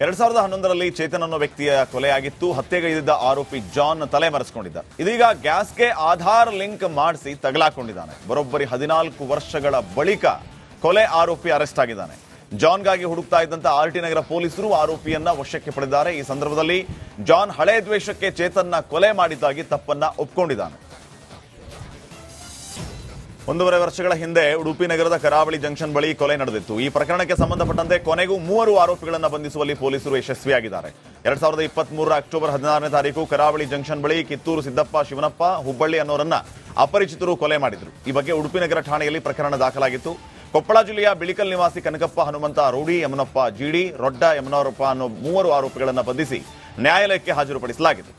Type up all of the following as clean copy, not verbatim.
2011ರಲ್ಲಿ ಚೇತನ್ ಅನ್ನೋ ವ್ಯಕ್ತಿಯ ಕೊಲೆಯಾಗಿತ್ತು. ಹತ್ಯೆಗೈದಿದ್ದ ಆರೋಪಿ ಜಾನ್ ತಲೆಮರೆಸಿಕೊಂಡಿದ್ದ. ಇದೀಗ ಗ್ಯಾಸ್ಗೆ ಆಧಾರ್ ಲಿಂಕ್ ಮಾಡಿಸಿ ತಗಲಾಕೊಂಡಿದ್ದಾನೆ. ಬರೋಬ್ಬರಿ 14 ವರ್ಷಗಳ ಬಳಿಕ ಕೊಲೆ ಆರೋಪಿ ಅರೆಸ್ಟ್ ಆಗಿದ್ದಾನೆ. ಜಾನ್ಗಾಗಿ ಹುಡುಕ್ತಾ ಇದ್ದಂತ ಆರ್ಟಿ ನಗರ ಪೊಲೀಸರು ಆರೋಪಿಯನ್ನ ವಶಕ್ಕೆ ಪಡೆದಿದ್ದಾರೆ. ಈ ಸಂದರ್ಭದಲ್ಲಿ ಜಾನ್ ಹಳೆ ದ್ವೇಷಕ್ಕೆ ಚೇತನ್ನ ಕೊಲೆ ಮಾಡಿದ್ದಾಗಿ ತಪ್ಪನ್ನ ಒಪ್ಪಿಕೊಂಡಿದ್ದಾನೆ. 1.5 ವರ್ಷಗಳ ಹಿಂದೆ ಉಡುಪಿ ನಗರದ ಕರಾವಳಿ ಜಂಕ್ಷನ್ ಬಳಿ ಕೊಲೆ ನಡೆದಿತ್ತು. ಈ ಪ್ರಕರಣಕ್ಕೆ ಸಂಬಂಧಪಟ್ಟಂತೆ ಕೊನೆಗೂ 3 ಆರೋಪಿಗಳನ್ನು ಬಂಧಿಸುವಲ್ಲಿ ಪೊಲೀಸರು ಯಶಸ್ವಿಯಾಗಿದ್ದಾರೆ. 2023 ಅಕ್ಟೋಬರ್ 16ನೇ ತಾರೀಕು ಕರಾವಳಿ ಜಂಕ್ಷನ್ ಬಳಿ ಕಿತ್ತೂರು ಸಿದ್ದಪ್ಪ, ಶಿವನಪ್ಪ, ಹುಬ್ಬಳ್ಳಿ ಅನ್ನೋರನ್ನ ಅಪರಿಚಿತರು ಕೊಲೆ ಮಾಡಿದ್ರು. ಈ ಬಗ್ಗೆ ಉಡುಪಿ ನಗರ ಠಾಣೆಯಲ್ಲಿ ಪ್ರಕರಣ ದಾಖಲಾಗಿತ್ತು. ಕೊಪ್ಪಳ ಜಿಲ್ಲೆಯ ಬಿಳಿಕಲ್ ನಿವಾಸಿ ಕನಕಪ್ಪ, ಹನುಮಂತ, ರೌಡಿ ಯಮನಪ್ಪ, ಜಿಡಿ, ರೊಡ್ಡ ಯಮನವರಪ್ಪ ಅನ್ನೋ 3 ಆರೋಪಿಗಳನ್ನು ಬಂಧಿಸಿ ನ್ಯಾಯಾಲಯಕ್ಕೆ ಹಾಜರುಪಡಿಸಲಾಗಿದೆ.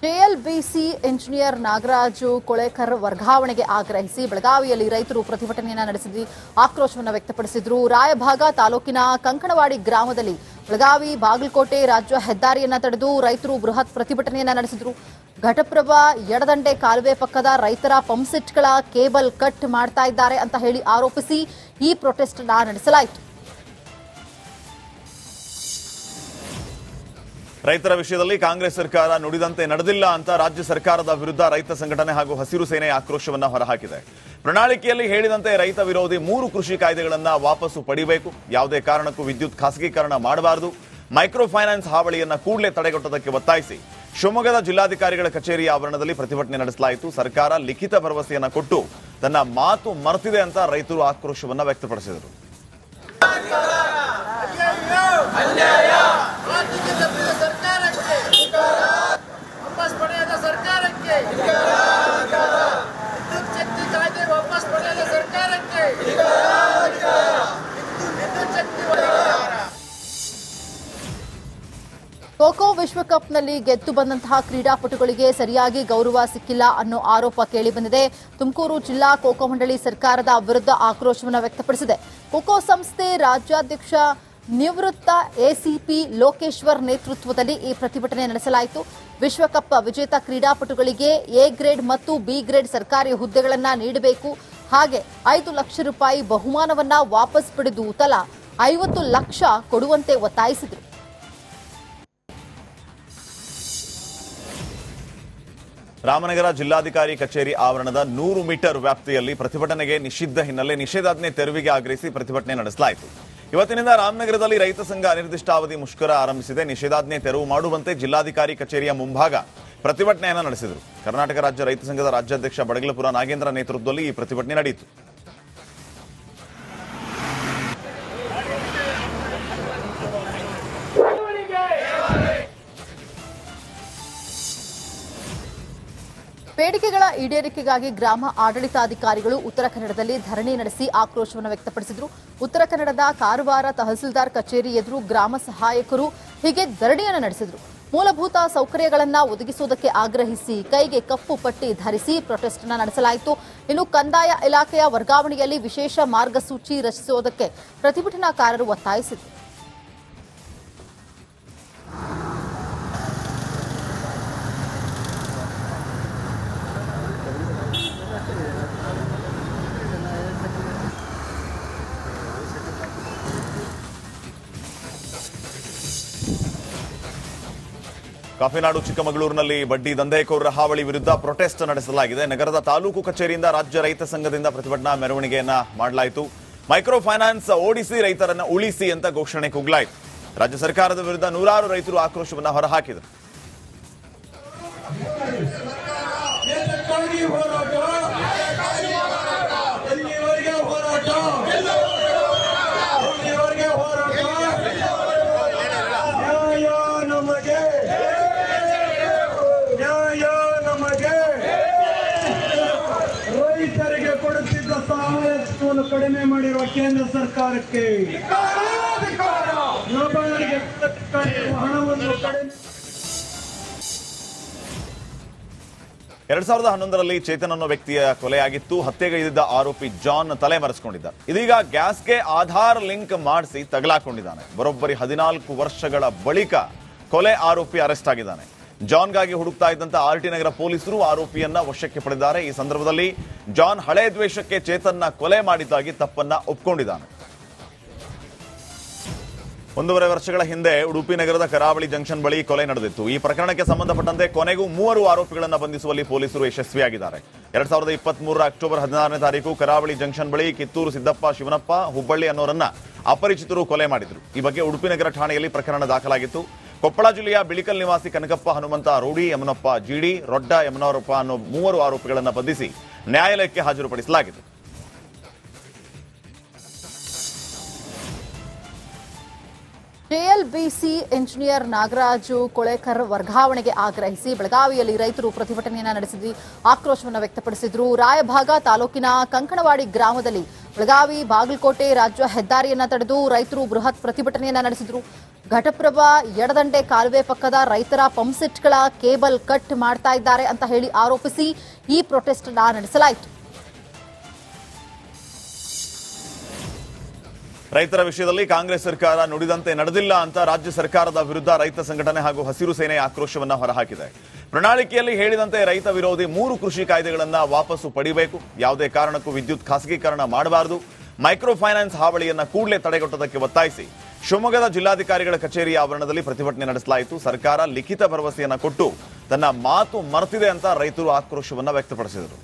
ಜೆಎಲ್ಬಿಸಿ ಇಂಜಿನಿಯರ್ ನಾಗರಾಜು ಕೊಳೇಕರ್ ವರ್ಗಾವಣೆಗೆ ಆಗ್ರಹಿಸಿ ಬೆಳಗಾವಿಯಲ್ಲಿ ರೈತರು ಪ್ರತಿಭಟನೆಯನ್ನು ನಡೆಸಿ ಆಕ್ರೋಶವನ್ನು ವ್ಯಕ್ತಪಡಿಸಿದರು. ರಾಯಭಾಗ ತಾಲೂಕಿನ ಕಂಕಣವಾಡಿ ಗ್ರಾಮದಲ್ಲಿ ಬೆಳಗಾವಿ ಬಾಗಲಕೋಟೆ ರಾಜ್ಯ ಹೆದ್ದಾರಿಯನ್ನ ತಡೆದು ರೈತರು ಬೃಹತ್ ಪ್ರತಿಭಟನೆಯನ್ನ ನಡೆಸಿದರು. ಘಟಪ್ರಭಾ ಎಡದಂಡೆ ಕಾಲುವೆ ಪಕ್ಕದ ರೈತರ ಪಂಪ್ಸೆಟ್ಗಳ ಕೇಬಲ್ ಕಟ್ ಮಾಡ್ತಾ ಇದ್ದಾರೆ ಅಂತ ಹೇಳಿ ಆರೋಪಿಸಿ ಈ ಪ್ರೊಟೆಸ್ಟ್ ನಡೆಸಲಾಯಿತು. ರೈತರ ವಿಷಯದಲ್ಲಿ ಕಾಂಗ್ರೆಸ್ ಸರ್ಕಾರ ನುಡಿದಂತೆ ನಡೆದಿಲ್ಲ ಅಂತ ರಾಜ್ಯ ಸರ್ಕಾರದ ವಿರುದ್ಧ ರೈತ ಸಂಘಟನೆ ಹಾಗೂ ಹಸಿರು ಸೇನೆ ಆಕ್ರೋಶವನ್ನ ಹೊರಹಾಕಿದೆ. ಪ್ರಣಾಳಿಕೆಯಲ್ಲಿ ಹೇಳಿದಂತೆ ರೈತ ವಿರೋಧಿ 3 ಕೃಷಿ ಕಾಯ್ದೆಗಳನ್ನ ವಾಪಸ್ಸು ಪಡೆಯಬೇಕು, ಯಾವುದೇ ಕಾರಣಕ್ಕೂ ವಿದ್ಯುತ್ ಖಾಸಗೀಕರಣ ಮಾಡಬಾರದು, ಮೈಕ್ರೋ ಫೈನಾನ್ಸ್ ಹಾವಳಿಯನ್ನ ಕೂಡಲೇ ತಡೆಗಟ್ಟುವುದಕ್ಕೆ ಒತ್ತಾಯಿಸಿ ಶಿವಮೊಗ್ಗದ ಜಿಲ್ಲಾಧಿಕಾರಿಗಳ ಕಚೇರಿಯ ಆವರಣದಲ್ಲಿ ಪ್ರತಿಭಟನೆ ನಡೆಸಲಾಯಿತು. ಸರ್ಕಾರ ಲಿಖಿತ ಭರವಸೆಯನ್ನ ಕೊಟ್ಟು ತನ್ನ ಮಾತು ಮರೆತಿದೆ ಅಂತ ರೈತರು ಆಕ್ರೋಶವನ್ನ ವ್ಯಕ್ತಪಡಿಸಿದರು. ಖೋಖೋ ವಿಶ್ವಕಪ್ನಲ್ಲಿ ಗೆದ್ದು ಬಂದಂತಹ ಕ್ರೀಡಾಪಟುಗಳಿಗೆ ಸರಿಯಾಗಿ ಗೌರವ ಸಿಕ್ಕಿಲ್ಲ ಅನ್ನೋ ಆರೋಪ ಕೇಳಿಬಂದಿದೆ. ತುಮಕೂರು ಜಿಲ್ಲಾ ಖೋಖೋ ಮಂಡಳಿ ಸರ್ಕಾರದ ವಿರುದ್ಧ ಆಕ್ರೋಶವನ್ನು ವ್ಯಕ್ತಪಡಿಸಿದೆ. ಖೋಖೋ ಸಂಸ್ಥೆ ರಾಜ್ಯಾಧ್ಯಕ್ಷ ನಿವೃತ್ತ ಎಸಿಪಿ ಲೋಕೇಶ್ವರ್ ನೇತೃತ್ವದಲ್ಲಿ ಈ ಪ್ರತಿಭಟನೆ ನಡೆಸಲಾಯಿತು. ವಿಶ್ವಕಪ್ ವಿಜೇತ ಕ್ರೀಡಾಪಟುಗಳಿಗೆ ಎ ಗ್ರೇಡ್ ಮತ್ತು ಬಿ ಗ್ರೇಡ್ ಸರ್ಕಾರಿ ಹುದ್ದೆಗಳನ್ನು ನೀಡಬೇಕು, ಹಾಗೆ 5 ಲಕ್ಷ ರೂಪಾಯಿ ಬಹುಮಾನವನ್ನ ವಾಪಸ್ ಪಡೆದು ತಲಾ 50 ಲಕ್ಷ ಕೊಡುವಂತೆ ಒತ್ತಾಯಿಸಿದರು. ರಾಮನಗರ ಜಿಲ್ಲಾಧಿಕಾರಿ ಕಚೇರಿ ಆವರಣದ 100 ಮೀಟರ್ ವ್ಯಾಪ್ತಿಯಲ್ಲಿ ಪ್ರತಿಭಟನೆಗೆ ನಿಷಿದ್ಧ ಹಿನ್ನೆಲೆ ನಿಷೇಧಾಜ್ಞೆ ತೆರವಿಗೆ ಆಗ್ರಹಿಸಿ ಪ್ರತಿಭಟನೆ ನಡೆಸಲಾಯಿತು. ಇವತ್ತಿನಿಂದ ರಾಮನಗರದಲ್ಲಿ ರೈತ ಸಂಘ ಅನಿರ್ದಿಷ್ಟಾವಧಿ ಮುಷ್ಕರ ಆರಂಭಿಸಿದೆ. ನಿಷೇಧಾಜ್ಞೆ ತೆರವು ಮಾಡುವಂತೆ ಜಿಲ್ಲಾಧಿಕಾರಿ ಕಚೇರಿಯ ಮುಂಭಾಗ ಪ್ರತಿಭಟನೆಯನ್ನು ನಡೆಸಿದರು. ಕರ್ನಾಟಕ ರಾಜ್ಯ ರೈತ ಸಂಘದ ರಾಜ್ಯಾಧ್ಯಕ್ಷ ಬಡಗಲಪುರ ನಾಗೇಂದ್ರ ನೇತೃತ್ವದಲ್ಲಿ ಈ ಪ್ರತಿಭಟನೆ ನಡೆಯಿತು. ಬೇಡಿಕೆಗಳ ಈಡೇರಿಕೆಗಾಗಿ ಗ್ರಾಮ ಆಡಳಿತಾಧಿಕಾರಿಗಳು ಉತ್ತರ ಕನ್ನಡದಲ್ಲಿ ಧರಣಿ ನಡೆಸಿ ಆಕ್ರೋಶವನ್ನು ವ್ಯಕ್ತಪಡಿಸಿದರು. ಉತ್ತರ ಕನ್ನಡದ ಕಾರವಾರ ತಹಸೀಲ್ದಾರ್ ಕಚೇರಿ ಎದುರು ಗ್ರಾಮ ಸಹಾಯಕರು ಹೀಗೆ ಧರಣಿಯನ್ನು ನಡೆಸಿದರು. ಮೂಲಭೂತ ಸೌಕರ್ಯಗಳನ್ನು ಒದಗಿಸುವುದಕ್ಕೆ ಆಗ್ರಹಿಸಿ ಕೈಗೆ ಕಪ್ಪು ಪಟ್ಟಿ ಧರಿಸಿ ಪ್ರೊಟೆಸ್ಟ್ ನಡೆಸಲಾಯಿತು. ಇನ್ನು ಕಂದಾಯ ಇಲಾಖೆಯ ವರ್ಗಾವಣೆಯಲ್ಲಿ ವಿಶೇಷ ಮಾರ್ಗಸೂಚಿ ರಚಿಸುವುದಕ್ಕೆ ಪ್ರತಿಭಟನಾಕಾರರು ಒತ್ತಾಯಿಸಿದರು. ಕಾಫಿನಾಡು ಚಿಕ್ಕಮಗಳೂರಿನಲ್ಲಿ ಬಡ್ಡಿ ದಂಧೆಕೋರರ ಹಾವಳಿ ವಿರುದ್ಧ ಪ್ರೊಟೆಸ್ಟ್ ನಡೆಸಲಾಗಿದೆ. ನಗರದ ತಾಲೂಕು ಕಚೇರಿಯಿಂದ ರಾಜ್ಯ ರೈತ ಸಂಘದಿಂದ ಪ್ರತಿಭಟನಾ ಮೆರವಣಿಗೆಯನ್ನ ಮಾಡಲಾಯಿತು. ಮೈಕ್ರೋ ಫೈನಾನ್ಸ್ ಓಡಿಸಿ ರೈತರನ್ನ ಉಳಿಸಿ ಅಂತ ಘೋಷಣೆ ಕೂಗಲಾಯಿತು. ರಾಜ್ಯ ಸರ್ಕಾರದ ವಿರುದ್ಧ 100 ರೈತರು ಆಕ್ರೋಶವನ್ನ ಹೊರಹಾಕಿದರು. ಕಡಿಮೆ ಮಾಡಿರುವ ಕೇಂದ್ರ ಸರ್ಕಾರಕ್ಕೆ ಹಣವನ್ನು ಕಡಿಮೆ 2011ರಲ್ಲಿ ಚೇತನ್ ಅನ್ನೋ ವ್ಯಕ್ತಿಯ ಕೊಲೆಯಾಗಿತ್ತು. ಹತ್ಯೆಗೈದಿದ್ದ ಆರೋಪಿ ಜಾನ್ ತಲೆಮರೆಸಿಕೊಂಡಿದ್ದ. ಇದೀಗ ಗ್ಯಾಸ್ಗೆ ಆಧಾರ್ ಲಿಂಕ್ ಮಾಡಿಸಿ ತಗಲಾಕೊಂಡಿದ್ದಾನೆ. ಬರೋಬ್ಬರಿ 14 ವರ್ಷಗಳ ಬಳಿಕ ಕೊಲೆ ಆರೋಪಿ ಅರೆಸ್ಟ್ ಆಗಿದ್ದಾನೆ. ಜಾನ್ಗಾಗಿ ಹುಡುಕ್ತಾ ಇದ್ದಂತ ಆರ್ಟಿ ನಗರ ಪೊಲೀಸರು ಆರೋಪಿಯನ್ನ ವಶಕ್ಕೆ ಪಡೆದಿದ್ದಾರೆ. ಈ ಸಂದರ್ಭದಲ್ಲಿ ಜಾನ್ ಹಳೆ ದ್ವೇಷಕ್ಕೆ ಚೇತನ್ನ ಕೊಲೆ ಮಾಡಿದ್ದಾಗಿ ತಪ್ಪನ್ನ ಒಪ್ಪಿಕೊಂಡಿದ್ದಾನೆ. 1.5 ವರ್ಷಗಳ ಹಿಂದೆ ಉಡುಪಿ ನಗರದ ಕರಾವಳಿ ಜಂಕ್ಷನ್ ಬಳಿ ಕೊಲೆ ನಡೆದಿತ್ತು. ಈ ಪ್ರಕರಣಕ್ಕೆ ಸಂಬಂಧಪಟ್ಟಂತೆ ಕೊನೆಗೂ 3 ಆರೋಪಿಗಳನ್ನು ಬಂಧಿಸುವಲ್ಲಿ ಪೊಲೀಸರು ಯಶಸ್ವಿಯಾಗಿದ್ದಾರೆ. 2023 ಅಕ್ಟೋಬರ್ 16ನೇ ತಾರೀಕು ಕರಾವಳಿ ಜಂಕ್ಷನ್ ಬಳಿ ಕಿತ್ತೂರು ಸಿದ್ದಪ್ಪ, ಶಿವನಪ್ಪ, ಹುಬ್ಬಳ್ಳಿ ಅನ್ನೋರನ್ನ ಅಪರಿಚಿತರು ಕೊಲೆ ಮಾಡಿದ್ರು. ಈ ಬಗ್ಗೆ ಉಡುಪಿ ನಗರ ಠಾಣೆಯಲ್ಲಿ ಪ್ರಕರಣ ದಾಖಲಾಗಿತ್ತು. ಕೊಪ್ಪಳ ಜಿಲ್ಲೆಯ ಬಿಳಿಕಲ್ ನಿವಾಸಿ ಕನಕಪ್ಪ, ಹನುಮಂತ, ರೂಢಿ, ಯಮನಪ್ಪ, ಜಿಡಿ, ರೊಡ್ಡ, ಯಮನವರಪ್ಪ ಅನ್ನೋ 3 ಆರೋಪಿಗಳನ್ನು ಬಂಧಿಸಿ ನ್ಯಾಯಾಲಯಕ್ಕೆ ಹಾಜರುಪಡಿಸಲಾಗಿದೆ. ಜೆಎಲ್ಬಿಸಿ ಇಂಜಿನಿಯರ್ ನಾಗರಾಜು ಕೊಳೇಕರ್ ವರ್ಗಾವಣೆಗೆ ಆಗ್ರಹಿಸಿ ಬೆಳಗಾವಿಯಲ್ಲಿ ರೈತರು ಪ್ರತಿಭಟನೆಯನ್ನ ನಡೆಸಿ ಆಕ್ರೋಶವನ್ನು ವ್ಯಕ್ತಪಡಿಸಿದರು. ರಾಯಭಾಗ ತಾಲೂಕಿನ ಕಂಕಣವಾಡಿ ಗ್ರಾಮದಲ್ಲಿ ಬೆಳಗಾವಿ ಬಾಗಲಕೋಟೆ ರಾಜ್ಯ ಹೆದ್ದಾರಿಯನ್ನ ತಡೆದು ರೈತರು ಬೃಹತ್ ಪ್ರತಿಭಟನೆಯನ್ನ ನಡೆಸಿದರು. ಘಟಪ್ರಭಾ ಎಡದಂಡೆ ಕಾಲುವೆ ಪಕ್ಕದ ರೈತರ ಪಂಪ್ಸೆಟ್ಗಳ ಕೇಬಲ್ ಕಟ್ ಮಾಡ್ತಾ ಇದ್ದಾರೆ ಅಂತ ಹೇಳಿ ಆರೋಪಿಸಿ ಈ ಪ್ರೊಟೆಸ್ಟ್ ನಡೆಸಲಾಯಿತು. ರೈತರ ವಿಷಯದಲ್ಲಿ ಕಾಂಗ್ರೆಸ್ ಸರ್ಕಾರ ನುಡಿದಂತೆ ನಡೆದಿಲ್ಲ ಅಂತ ರಾಜ್ಯ ಸರ್ಕಾರದ ವಿರುದ್ಧ ರೈತ ಸಂಘಟನೆ ಹಾಗೂ ಹಸಿರು ಸೇನೆ ಆಕ್ರೋಶವನ್ನ ಹೊರಹಾಕಿದೆ. ಪ್ರಣಾಳಿಕೆಯಲ್ಲಿ ಹೇಳಿದಂತೆ ರೈತ ವಿರೋಧಿ 3 ಕೃಷಿ ಕಾಯ್ದೆಗಳನ್ನ ವಾಪಸ್ಸು ಪಡೆಯಬೇಕು, ಯಾವುದೇ ಕಾರಣಕ್ಕೂ ವಿದ್ಯುತ್ ಖಾಸಗೀಕರಣ ಮಾಡಬಾರದು, ಮೈಕ್ರೋ ಫೈನಾನ್ಸ್ ಹಾವಳಿಯನ್ನ ಕೂಡಲೇ ತಡೆಗಟ್ಟುವುದಕ್ಕೆ ಒತ್ತಾಯಿಸಿ ಶಿವಮೊಗ್ಗದ ಜಿಲ್ಲಾಧಿಕಾರಿಗಳ ಕಚೇರಿಯ ಆವರಣದಲ್ಲಿ ಪ್ರತಿಭಟನೆ ನಡೆಸಲಾಯಿತು. ಸರ್ಕಾರ ಲಿಖಿತ ಭರವಸೆಯನ್ನ ಕೊಟ್ಟು ತನ್ನ ಮಾತು ಮರೆತಿದೆ ಅಂತ ರೈತರು ಆಕ್ರೋಶವನ್ನ ವ್ಯಕ್ತಪಡಿಸಿದರು.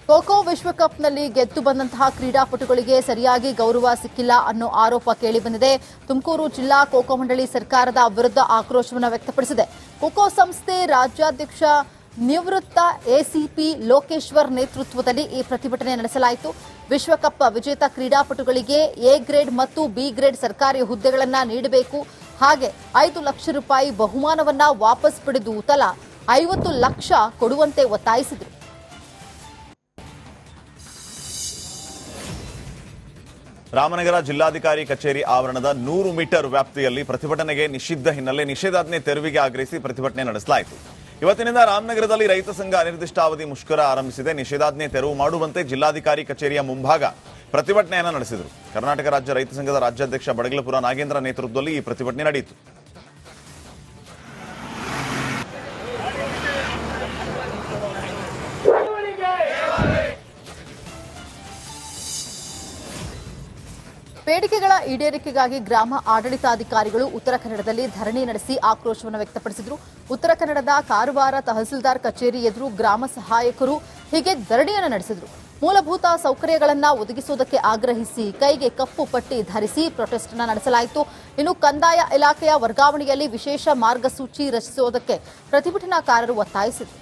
ಖೋಖೋ ವಿಶ್ವಕಪ್ನಲ್ಲಿ ಗೆದ್ದು ಬಂದಂತಹ ಕ್ರೀಡಾಪಟುಗಳಿಗೆ ಸರಿಯಾಗಿ ಗೌರವ ಸಿಕ್ಕಿಲ್ಲ ಅನ್ನೋ ಆರೋಪ ಕೇಳಿಬಂದಿದೆ. ತುಮಕೂರು ಜಿಲ್ಲಾ ಖೋಖೋ ಮಂಡಳಿ ಸರ್ಕಾರದ ವಿರುದ್ಧ ಆಕ್ರೋಶವನ್ನು ವ್ಯಕ್ತಪಡಿಸಿದೆ. ಖೋಖೋ ಸಂಸ್ಥೆ ರಾಜ್ಯಾಧ್ಯಕ್ಷ ನಿವೃತ್ತ ಎಸಿಪಿ ಲೋಕೇಶ್ವರ್ ನೇತೃತ್ವದಲ್ಲಿ ಈ ಪ್ರತಿಭಟನೆ ನಡೆಸಲಾಯಿತು. ವಿಶ್ವಕಪ್ ವಿಜೇತ ಕ್ರೀಡಾಪಟುಗಳಿಗೆ ಎ ಗ್ರೇಡ್ ಮತ್ತು ಬಿ ಗ್ರೇಡ್ ಸರ್ಕಾರಿ ಹುದ್ದೆಗಳನ್ನು ನೀಡಬೇಕು, ಹಾಗೆ 5 ಲಕ್ಷ ರೂಪಾಯಿ ಬಹುಮಾನವನ್ನ ವಾಪಸ್ ಪಡೆದು ತಲಾ 50 ಲಕ್ಷ ಕೊಡುವಂತೆ ಒತ್ತಾಯಿಸಿದರು. ರಾಮನಗರ ಜಿಲ್ಲಾಧಿಕಾರಿ ಕಚೇರಿ ಆವರಣದ 100 ಮೀಟರ್ ವ್ಯಾಪ್ತಿಯಲ್ಲಿ ಪ್ರತಿಭಟನೆಗೆ ನಿಷಿದ್ಧ ಹಿನ್ನೆಲೆ ನಿಷೇಧಾಜ್ಞೆ ತೆರವಿಗೆ ಆಗ್ರಹಿಸಿ ಪ್ರತಿಭಟನೆ ನಡೆಸಲಾಯಿತು. ಇವತ್ತಿನಿಂದ ರಾಮನಗರದಲ್ಲಿ ರೈತ ಸಂಘ ಅನಿರ್ದಿಷ್ಟಾವಧಿ ಮುಷ್ಕರ ಆರಂಭಿಸಿದೆ. ನಿಷೇಧಾಜ್ಞೆ ತೆರವು ಮಾಡುವಂತೆ ಜಿಲ್ಲಾಧಿಕಾರಿ ಕಚೇರಿಯ ಮುಂಭಾಗ ಪ್ರತಿಭಟನೆಯನ್ನು ನಡೆಸಿದರು. ಕರ್ನಾಟಕ ರಾಜ್ಯ ರೈತ ಸಂಘದ ರಾಜ್ಯಾಧ್ಯಕ್ಷ ಬಡಗಲಪುರ ನಾಗೇಂದ್ರ ನೇತೃತ್ವದಲ್ಲಿ ಈ ಪ್ರತಿಭಟನೆ ನಡೆಯಿತು. ಬೇಡಿಕೆಗಳ ಈಡೇರಿಕೆಗಾಗಿ ಗ್ರಾಮ ಆಡಳಿತಾಧಿಕಾರಿಗಳು ಉತ್ತರ ಕನ್ನಡದಲ್ಲಿ ಧರಣಿ ನಡೆಸಿ ಆಕ್ರೋಶವನ್ನು ವ್ಯಕ್ತಪಡಿಸಿದರು. ಉತ್ತರ ಕನ್ನಡದ ಕಾರವಾರ ತಹಸೀಲ್ದಾರ್ ಕಚೇರಿ ಎದುರು ಗ್ರಾಮ ಸಹಾಯಕರು ಹೀಗೆ ಧರಣಿಯನ್ನು ನಡೆಸಿದರು. ಮೂಲಭೂತ ಸೌಕರ್ಯಗಳನ್ನು ಒದಗಿಸುವುದಕ್ಕೆ ಆಗ್ರಹಿಸಿ ಕೈಗೆ ಕಪ್ಪು ಪಟ್ಟಿ ಧರಿಸಿ ಪ್ರೊಟೆಸ್ಟ್ ನಡೆಸಲಾಯಿತು. ಇನ್ನು ಕಂದಾಯ ಇಲಾಖೆಯ ವರ್ಗಾವಣೆಯಲ್ಲಿ ವಿಶೇಷ ಮಾರ್ಗಸೂಚಿ ರಚಿಸುವುದಕ್ಕೆ ಪ್ರತಿಭಟನಾಕಾರರು ಒತ್ತಾಯಿಸಿದರು.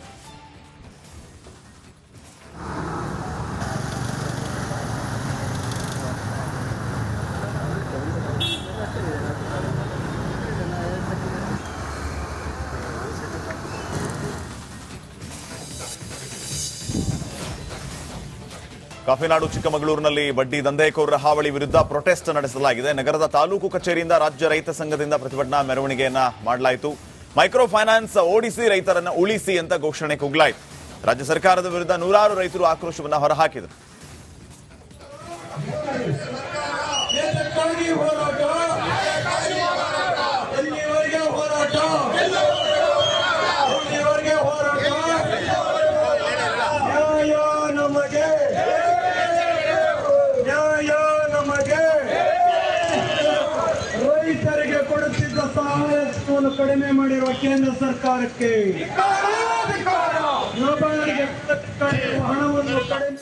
ಕಾಫಿನಾಡು ಚಿಕ್ಕಮಗಳೂರಿನಲ್ಲಿ ಬಡ್ಡಿ ದಂಧೆಕೋರರ ಹಾವಳಿ ವಿರುದ್ಧ ಪ್ರೊಟೆಸ್ಟ್ ನಡೆಸಲಾಗಿದೆ. ನಗರದ ತಾಲೂಕು ಕಚೇರಿಯಿಂದ ರಾಜ್ಯ ರೈತ ಸಂಘದಿಂದ ಪ್ರತಿಭಟನಾ ಮೆರವಣಿಗೆಯನ್ನ ಮಾಡಲಾಯಿತು. ಮೈಕ್ರೋ ಫೈನಾನ್ಸ್ ಓಡಿಸಿ ರೈತರನ್ನ ಉಳಿಸಿ ಅಂತ ಘೋಷಣೆ ಕೂಗಲಾಯಿತು. ರಾಜ್ಯ ಸರ್ಕಾರದ ವಿರುದ್ಧ ನೂರಾರು ರೈತರು ಆಕ್ರೋಶವನ್ನ ಹೊರಹಾಕಿದರು. ರೈತರಿಗೆ ಕೊಡುತ್ತಿದ್ದ ಸಹಾಯವನ್ನು ಕಡಿಮೆ ಮಾಡಿರುವ ಕೇಂದ್ರ ಸರ್ಕಾರಕ್ಕೆ ಹಣವನ್ನು ಕಡಿಮೆ